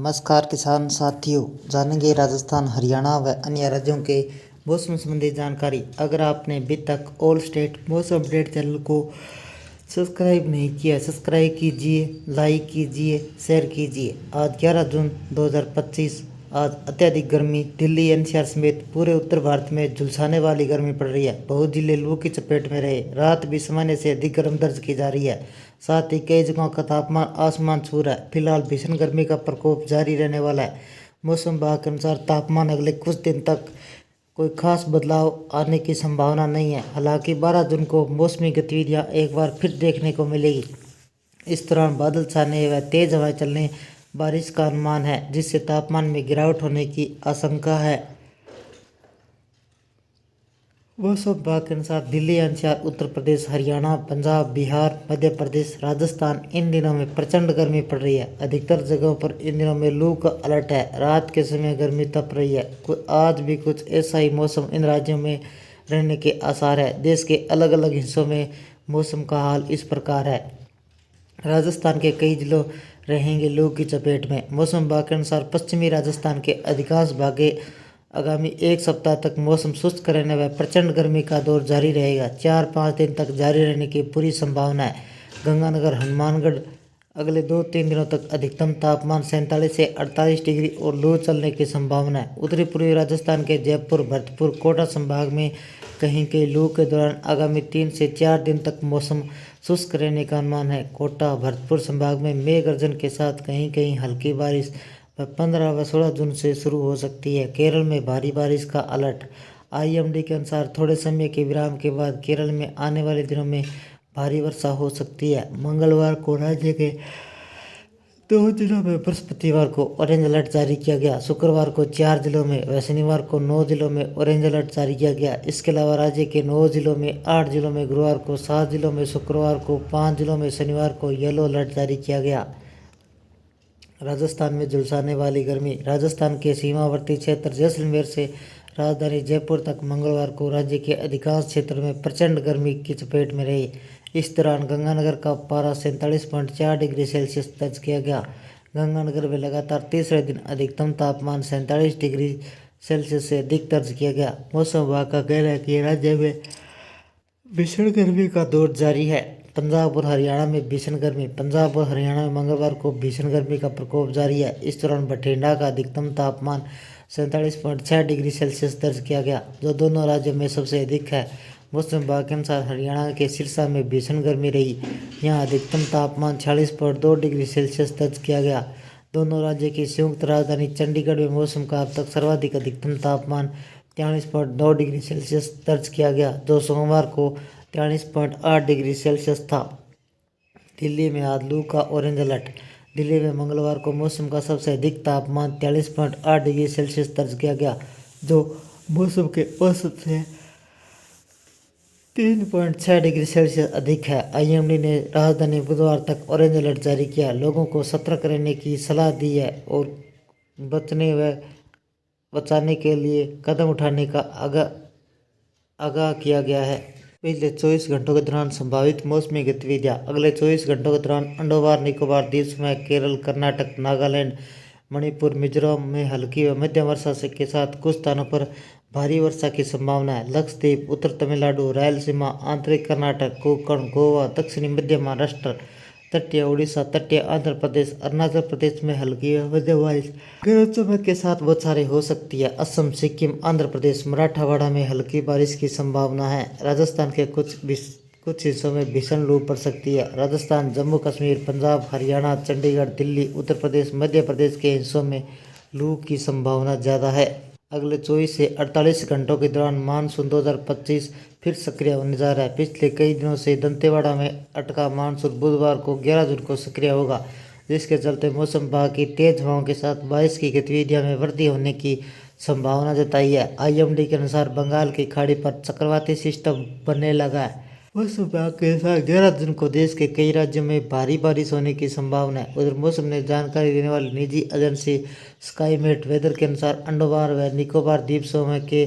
नमस्कार किसान साथियों, जानेंगे राजस्थान, हरियाणा व अन्य राज्यों के मौसम संबंधी जानकारी। अगर आपने अभी तक ऑल स्टेट मौसम अपडेट चैनल को सब्सक्राइब नहीं किया, सब्सक्राइब कीजिए, लाइक कीजिए, शेयर कीजिए। आज 11 जून 2025। आज अत्यधिक गर्मी दिल्ली एनसीआर समेत पूरे उत्तर भारत में झुलसाने वाली गर्मी पड़ रही है। बहुत जिले लू की चपेट में रहे। रात भी सामान्य से अधिक गर्म दर्ज की जा रही है। साथ ही कई जगहों का तापमान आसमान छू रहा है। फिलहाल भीषण गर्मी का प्रकोप जारी रहने वाला है। मौसम विभाग के अनुसार तापमान अगले कुछ दिन तक कोई खास बदलाव आने की संभावना नहीं है। हालांकि 12 जून को मौसमी गतिविधियां एक बार फिर देखने को मिलेगी। इस दौरान बादल छाने व तेज हवाएं चलने, बारिश का अनुमान है, जिससे तापमान में गिरावट होने की आशंका है। मौसम विभाग के अनुसार दिल्ली एनसीआर, उत्तर प्रदेश, हरियाणा, पंजाब, बिहार, मध्य प्रदेश, राजस्थान इन दिनों में प्रचंड गर्मी पड़ रही है। अधिकतर जगहों पर इन दिनों में लू का अलर्ट है। रात के समय गर्मी तप रही है। आज भी कुछ ऐसा ही मौसम इन राज्यों में रहने के आसार है। देश के अलग अलग हिस्सों में मौसम का हाल इस प्रकार है। राजस्थान के कई जिलों रहेंगे लू की चपेट में। मौसम विभाग के अनुसार पश्चिमी राजस्थान के अधिकांश भागे आगामी एक सप्ताह तक मौसम शुष्क रहने व प्रचंड गर्मी का दौर जारी रहेगा। 4-5 दिन तक जारी रहने की पूरी संभावना है। गंगानगर, हनुमानगढ़ अगले 2-3 दिनों तक अधिकतम तापमान 47 से 48 डिग्री और लू चलने की संभावना है। उत्तरी पूर्वी राजस्थान के जयपुर, भरतपुर, कोटा संभाग में कहीं कहीं लू के दौरान आगामी 3 से 4 दिन तक मौसम शुष्क रहने का अनुमान है। कोटा, भरतपुर संभाग में मेघ गर्जन के साथ कहीं कहीं हल्की बारिश 15 व 16 जून से शुरू हो सकती है। केरल में भारी बारिश का अलर्ट। आईएमडी के अनुसार थोड़े समय के विराम के बाद केरल में आने वाले दिनों में भारी वर्षा हो सकती है। मंगलवार को राज्य के 2 जिलों में, बृहस्पतिवार को ऑरेंज अलर्ट जारी किया गया। शुक्रवार को 4 जिलों में व शनिवार को 9 जिलों में ऑरेंज अलर्ट जारी किया गया। इसके अलावा राज्य के 9 जिलों में, 8 जिलों में गुरुवार को, 7 जिलों में शुक्रवार को, 5 जिलों में शनिवार को येलो अलर्ट जारी किया गया। राजस्थान में झुलसाने वाली गर्मी। राजस्थान के सीमावर्ती क्षेत्र जैसलमेर से राजधानी जयपुर तक मंगलवार को राज्य के अधिकांश क्षेत्रों में प्रचंड गर्मी की चपेट में रही। इस दौरान गंगानगर का पारा 47.4 डिग्री सेल्सियस दर्ज किया गया। गंगानगर में लगातार तीसरे दिन अधिकतम तापमान 47 डिग्री सेल्सियस से अधिक दर्ज किया गया। मौसम विभाग का कहना है कि राज्य में भीषण गर्मी का दौर जारी है। पंजाब और हरियाणा में भीषण गर्मी। पंजाब और हरियाणा में मंगलवार को भीषण गर्मी का प्रकोप जारी है। इस दौरान बठिंडा का अधिकतम तापमान 47.6 डिग्री सेल्सियस दर्ज किया गया, जो दोनों राज्यों में सबसे अधिक है। मौसम विभाग के अनुसार हरियाणा के सिरसा में भीषण गर्मी रही। यहाँ अधिकतम तापमान 46.2 डिग्री सेल्सियस दर्ज किया गया। दोनों राज्य की संयुक्त राजधानी चंडीगढ़ में मौसम का अब तक सर्वाधिक अधिकतम तापमान 43.9 डिग्री सेल्सियस दर्ज किया गया, जो सोमवार को 43.8 डिग्री सेल्सियस था। दिल्ली में आज लू का ऑरेंज अलर्ट। दिल्ली में मंगलवार को मौसम का सबसे अधिक तापमान 43.8 डिग्री सेल्सियस दर्ज किया गया, जो मौसम के औसत से 3.6 डिग्री सेल्सियस अधिक है। आईएमडी ने राजधानी बुधवार तक ऑरेंज अलर्ट जारी किया, लोगों को सतर्क रहने की सलाह दी है और बचने व बचाने के लिए कदम उठाने का आगाह किया गया है। पिछले 24 घंटों के दौरान संभावित मौसमी गतिविधियां। अगले 24 घंटों के दौरान अंडमान निकोबार द्वीप समूह, केरल, कर्नाटक, नागालैंड, मणिपुर, मिजोरम में हल्की व मध्यम वर्षा के साथ कुछ स्थानों पर भारी वर्षा की संभावना है। लक्षद्वीप, उत्तर तमिलनाडु, रायलसीमा, आंतरिक कर्नाटक, कोंकण, गोवा, दक्षिणी मध्य महाराष्ट्र, तटीय उड़ीसा, तटीय आंध्र प्रदेश, अरुणाचल प्रदेश में हल्की व मध्यम बारिश गरज चमक के साथ बौछारें हो सकती है। असम, सिक्किम, आंध्र प्रदेश, मराठवाड़ा में हल्की बारिश की संभावना है। राजस्थान के कुछ हिस्सों में भीषण लू पड़ सकती है। राजस्थान, जम्मू कश्मीर, पंजाब, हरियाणा, चंडीगढ़, दिल्ली, उत्तर प्रदेश, मध्य प्रदेश के हिस्सों में लू की संभावना ज़्यादा है। अगले 24 से 48 घंटों के दौरान मानसून 2025 फिर सक्रिय होने जा रहा है। पिछले कई दिनों से दंतेवाड़ा में अटका मानसून बुधवार को 11 जून को सक्रिय होगा, जिसके चलते मौसम विभाग की तेज हवाओं के साथ बारिश की गतिविधियों में वृद्धि होने की संभावना जताई है। आईएमडी के अनुसार बंगाल की खाड़ी पर चक्रवाती सिस्टम बनने लगा है। मौसम विभाग के अनुसार 11 जून को देश के कई राज्यों में भारी बारिश होने की संभावना है। उधर मौसम ने जानकारी देने वाली निजी एजेंसी स्काईमेट वेदर के अनुसार अंडमान व निकोबार द्वीप समूह के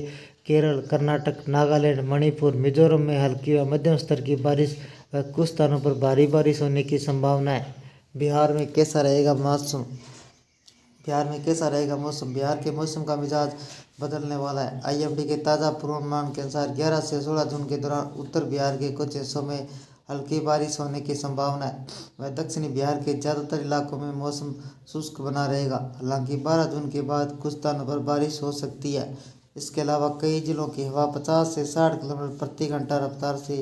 केरल, कर्नाटक, नागालैंड, मणिपुर, मिजोरम में हल्की व मध्यम स्तर की बारिश व कुछ स्थानों पर भारी बारिश होने की संभावना है। बिहार में कैसा रहेगा मौसम? बिहार में कैसा रहेगा मौसम। बिहार के मौसम का मिजाज बदलने वाला है। आईएमडी के ताज़ा पूर्वानुमान के अनुसार 11 से 16 जून के दौरान उत्तर बिहार के कुछ हिस्सों में हल्की बारिश होने की संभावना है। वह दक्षिणी बिहार के ज़्यादातर इलाकों में मौसम शुष्क बना रहेगा। हालांकि 12 जून के बाद कुछ स्थानों पर बारिश हो सकती है। इसके अलावा कई जिलों की हवा 50 से 60 किलोमीटर प्रति घंटा रफ्तार से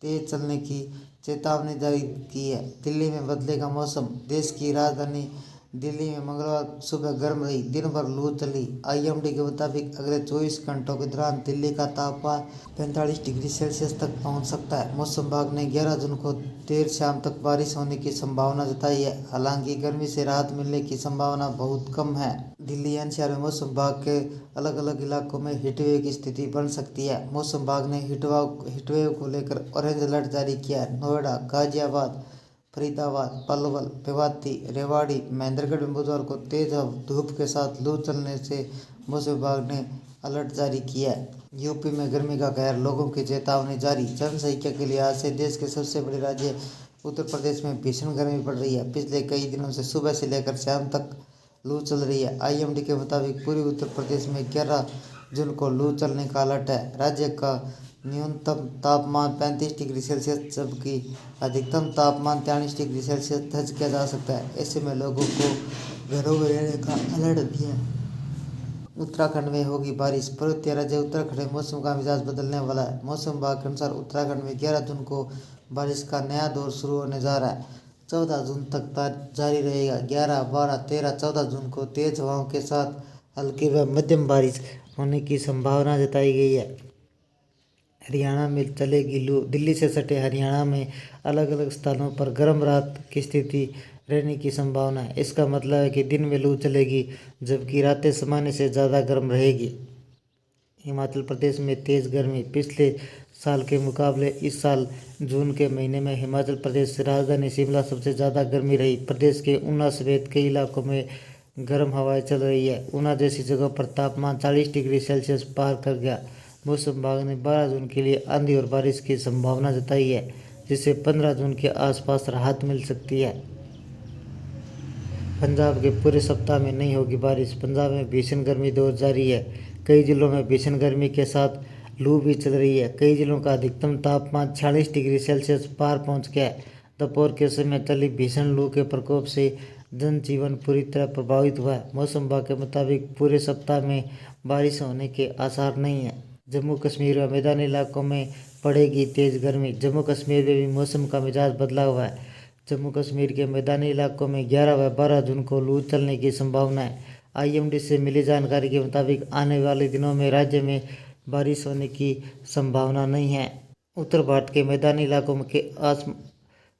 तेज चलने की चेतावनी जारी की है। दिल्ली में बदलेगा मौसम। देश की राजधानी दिल्ली में मंगलवार सुबह गर्म रही, दिन भर लू चली। आईएमडी के मुताबिक अगले 24 घंटों के दौरान दिल्ली का तापमान 45 डिग्री सेल्सियस तक पहुंच सकता है। मौसम विभाग ने 11 जून को देर शाम तक बारिश होने की संभावना जताई है। हालांकि गर्मी से राहत मिलने की संभावना बहुत कम है। दिल्ली एनसीआर में मौसम विभाग के अलग अलग इलाकों में हीटवेव की स्थिति बन सकती है। मौसम विभाग ने हीटवेव को लेकर ऑरेंज अलर्ट जारी किया है। नोएडा, गाजियाबाद, फरीदाबाद, पलवल, मेवाती, रेवाड़ी, महेंद्रगढ़ में बुधवार को तेज धूप के साथ लू चलने से मौसम विभाग ने अलर्ट जारी किया है। यूपी में गर्मी का कहर, लोगों की चेतावनी जारी। जनसंख्या के लिहाज से देश के सबसे बड़े राज्य उत्तर प्रदेश में भीषण गर्मी पड़ रही है। पिछले कई दिनों से सुबह से लेकर शाम तक लू चल रही है। आईएमडी के मुताबिक पूर्वी उत्तर प्रदेश में 11 जून को लू चलने का अलर्ट है। राज्य का न्यूनतम तापमान 35 डिग्री सेल्सियस जबकि अधिकतम तापमान 43 डिग्री सेल्सियस दर्ज किया जा सकता है। ऐसे में लोगों को घरों में रहने का अलर्ट दिया। उत्तराखंड में होगी बारिश। पर्वतीय राज्य उत्तराखंड में मौसम का मिजाज बदलने वाला है। मौसम विभाग के अनुसार उत्तराखंड में 11 जून को बारिश का नया दौर शुरू होने जा रहा है। 14 जून तक जारी रहेगा। 11, 12, 13, 14 जून को तेज हवाओं के साथ हल्की व मध्यम बारिश होने की संभावना जताई गई है। हरियाणा में चलेगी लू। दिल्ली से सटे हरियाणा में अलग अलग स्थानों पर गर्म रात की स्थिति रहने की संभावना है। इसका मतलब है कि दिन में लू चलेगी जबकि रातें सामान्य से ज़्यादा गर्म रहेगी। हिमाचल प्रदेश में तेज़ गर्मी। पिछले साल के मुकाबले इस साल जून के महीने में हिमाचल प्रदेश राजधानी शिमला सबसे ज़्यादा गर्मी रही। प्रदेश के ऊना समेत कई इलाकों में गर्म हवाएं चल रही है। ऊना जैसी जगहों पर तापमान 40 डिग्री सेल्सियस पार कर गया। मौसम विभाग ने 12 जून के लिए आंधी और बारिश की संभावना जताई है, जिससे 15 जून के आसपास राहत मिल सकती है। पंजाब के पूरे सप्ताह में नहीं होगी बारिश। पंजाब में भीषण गर्मी दौर जारी है। कई जिलों में भीषण गर्मी के साथ लू भी चल रही है। कई जिलों का अधिकतम तापमान 46 डिग्री सेल्सियस पार पहुंच गया है। दोपहर के समय चली भीषण लू के प्रकोप से जनजीवन पूरी तरह प्रभावित हुआ है। मौसम विभाग के मुताबिक पूरे सप्ताह में बारिश होने के आसार नहीं है। जम्मू कश्मीर व मैदानी इलाकों में पड़ेगी तेज़ गर्मी। जम्मू कश्मीर में भी मौसम का मिजाज बदला हुआ है। जम्मू कश्मीर के मैदानी इलाकों में 11 व 12 जून को लू चलने की संभावना है। आईएमडी से मिली जानकारी के मुताबिक आने वाले दिनों में राज्य में बारिश होने की संभावना नहीं है। उत्तर भारत के मैदानी इलाकों के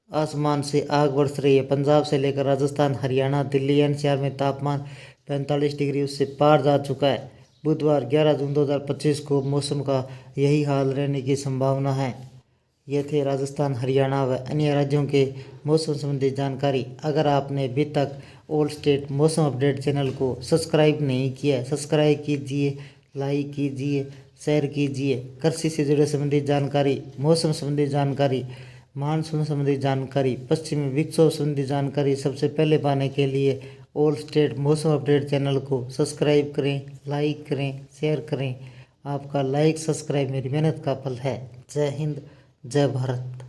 आसमान से आग बरस रही है। पंजाब से लेकर राजस्थान, हरियाणा, दिल्ली एनसीआर में तापमान 45 डिग्री उससे पार जा चुका है। बुधवार 11 जून 2025 को मौसम का यही हाल रहने की संभावना है। ये थे राजस्थान, हरियाणा व अन्य राज्यों के मौसम संबंधी जानकारी। अगर आपने अभी तक ऑल स्टेट मौसम अपडेट चैनल को सब्सक्राइब नहीं किया, सब्सक्राइब कीजिए, लाइक कीजिए, शेयर कीजिए। कृषि से जुड़े संबंधी जानकारी, मौसम संबंधी जानकारी, मानसून संबंधी जानकारी, पश्चिमी विक्षोभ संबंधी जानकारी सबसे पहले पाने के लिए ऑल स्टेट मौसम अपडेट चैनल को सब्सक्राइब करें, लाइक करें, शेयर करें। आपका लाइक सब्सक्राइब मेरी मेहनत का फल है। जय हिंद, जय भारत।